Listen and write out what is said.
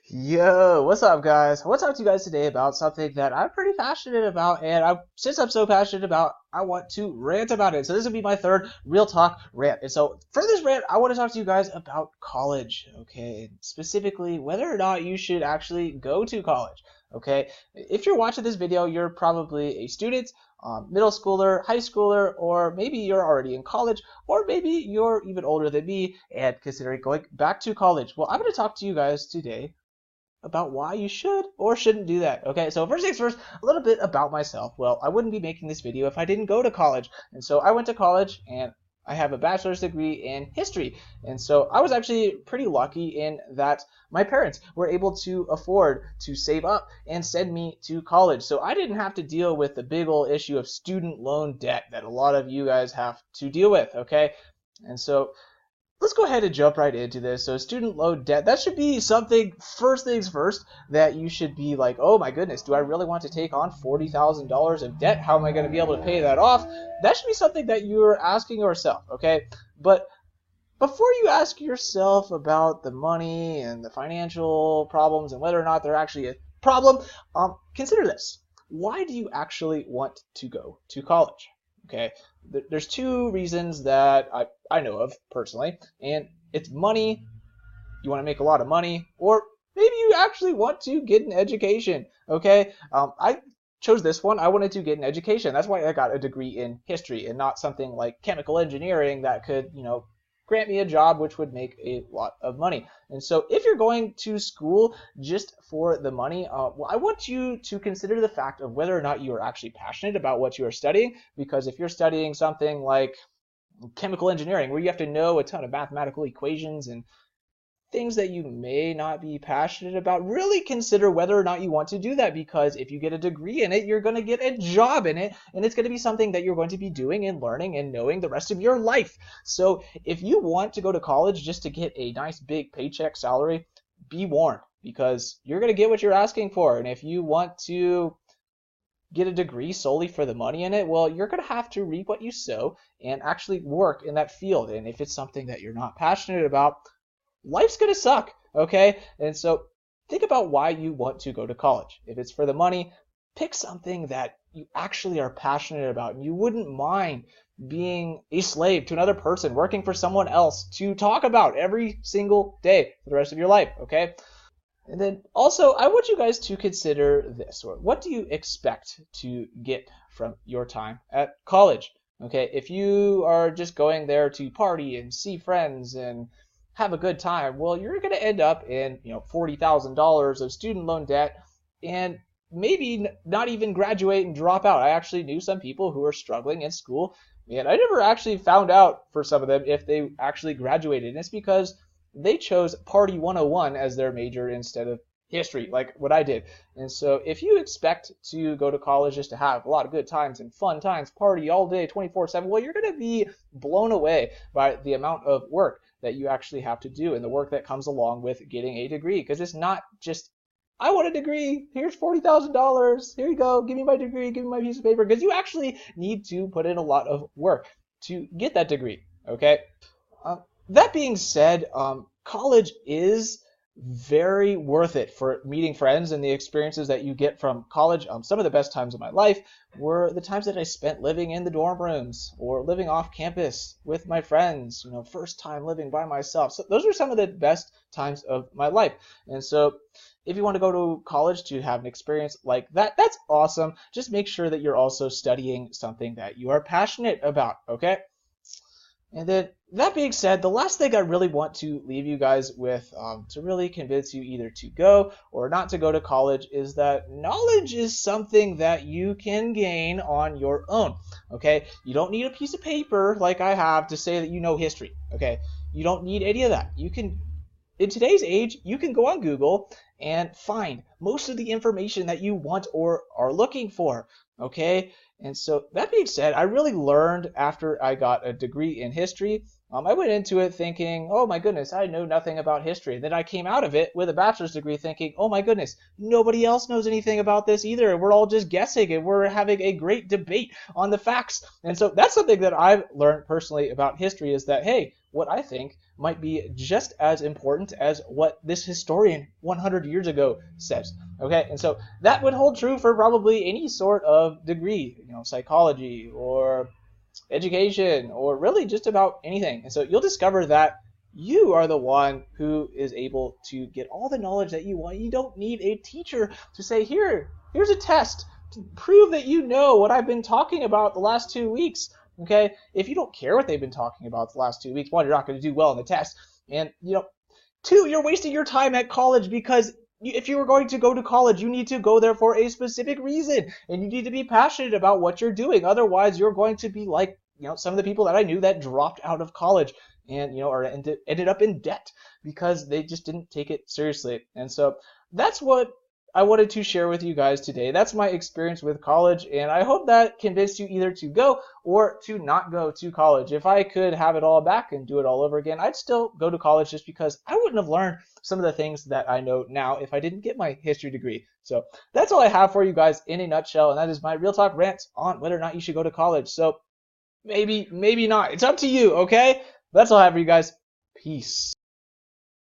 Yo, what's up, guys? I want to talk to you guys today about something that I'm pretty passionate about, and since I'm so passionate about, I want to rant about it. So this will be my third real talk rant. And so for this rant, I want to talk to you guys about college, okay? Specifically, whether or not you should actually go to college, okay? If you're watching this video, you're probably a student, middle schooler, high schooler, or maybe you're already in college, or maybe you're even older than me and considering going back to college. Well, I'm going to talk to you guys today about why you should or shouldn't do that. Okay, so first things first, a little bit about myself. Well, I wouldn't be making this video if I didn't go to college. And so I went to college and I have a bachelor's degree in history. And so I was actually pretty lucky in that my parents were able to afford to save up and send me to college. So I didn't have to deal with the big old issue of student loan debt that a lot of you guys have to deal with, okay? And so let's go ahead and jump right into this. So student loan debt, that should be something, first things first, that you should be like, oh my goodness, do I really want to take on $40,000 of debt? How am I going to be able to pay that off? That should be something that you're asking yourself, okay? But before you ask yourself about the money and the financial problems and whether or not they're actually a problem, consider this. Why do you actually want to go to college? Okay, there's two reasons that I know of personally, and it's money. You want to make a lot of money, or maybe you actually want to get an education. Okay, I chose this one. I wanted to get an education. That's why I got a degree in history and not something like chemical engineering that could, grant me a job which would make a lot of money. And so if you're going to school just for the money, well, I want you to consider the fact of whether or not you are actually passionate about what you are studying, because if you're studying something like chemical engineering where you have to know a ton of mathematical equations and things that you may not be passionate about, really consider whether or not you want to do that, because if you get a degree in it, you're going to get a job in it, and it's going to be something that you're going to be doing and learning and knowing the rest of your life. So if you want to go to college just to get a nice big paycheck salary, be warned, because you're going to get what you're asking for. And if you want to get a degree solely for the money in it, well, you're going to have to reap what you sow and actually work in that field. And if it's something that you're not passionate about, life's gonna suck, okay? And so think about why you want to go to college. If it's for the money, pick something that you actually are passionate about and you wouldn't mind being a slave to another person, working for someone else to talk about every single day for the rest of your life, okay? And then also, I want you guys to consider this, or what do you expect to get from your time at college? Okay, if you are just going there to party and see friends and have a good time, well, you're going to end up in, $40,000 of student loan debt and maybe not even graduate and drop out. I actually knew some people who were struggling in school, and I never actually found out for some of them if they actually graduated. And it's because they chose Party 101 as their major instead of history, like what I did. And so if you expect to go to college just to have a lot of good times and fun times, party all day, 24/7, well, you're going to be blown away by the amount of work that you actually have to do and the work that comes along with getting a degree. Because it's not just, I want a degree, here's $40,000, here you go, give me my degree, give me my piece of paper, because you actually need to put in a lot of work to get that degree, okay? That being said, college is very worth it for meeting friends and the experiences that you get from college. Some of the best times of my life were the times that I spent living in the dorm rooms or living off campus with my friends, first time living by myself. So those are some of the best times of my life. And so if you want to go to college to have an experience like that, that's awesome. Just make sure that you're also studying something that you are passionate about, okay? And then, that being said, the last thing I really want to leave you guys with to really convince you either to go or not to go to college is that knowledge is something that you can gain on your own, okay? You don't need a piece of paper like I have to say that you know history, okay? You don't need any of that. You can, in today's age, you can go on Google and find most of the information that you want or are looking for, okay? And so that being said, I really learned after I got a degree in history. I went into it thinking, oh my goodness, I know nothing about history. Then I came out of it with a bachelor's degree thinking, oh my goodness, nobody else knows anything about this either. We're all just guessing and we're having a great debate on the facts. And so that's something that I've learned personally about history is that, hey, what I think might be just as important as what this historian 100 years ago says. Okay, and so that would hold true for probably any sort of degree, psychology or education or really just about anything. And so you'll discover that you are the one who is able to get all the knowledge that you want. You don't need a teacher to say, here's a test to prove that you know what I've been talking about the last 2 weeks. Okay, if you don't care what they've been talking about the last 2 weeks, one, you're not going to do well in the test, and two, you're wasting your time at college because if you were going to go to college, you need to go there for a specific reason, and you need to be passionate about what you're doing. Otherwise, you're going to be like some of the people that I knew that dropped out of college and or ended up in debt because they just didn't take it seriously. And so that's what I wanted to share with you guys today. That's my experience with college, and I hope that convinced you either to go or to not go to college. If I could have it all back and do it all over again, I'd still go to college just because I wouldn't have learned some of the things that I know now if I didn't get my history degree. So that's all I have for you guys in a nutshell, and that is my real talk rant on whether or not you should go to college. So maybe not. It's up to you, okay? That's all I have for you guys. Peace.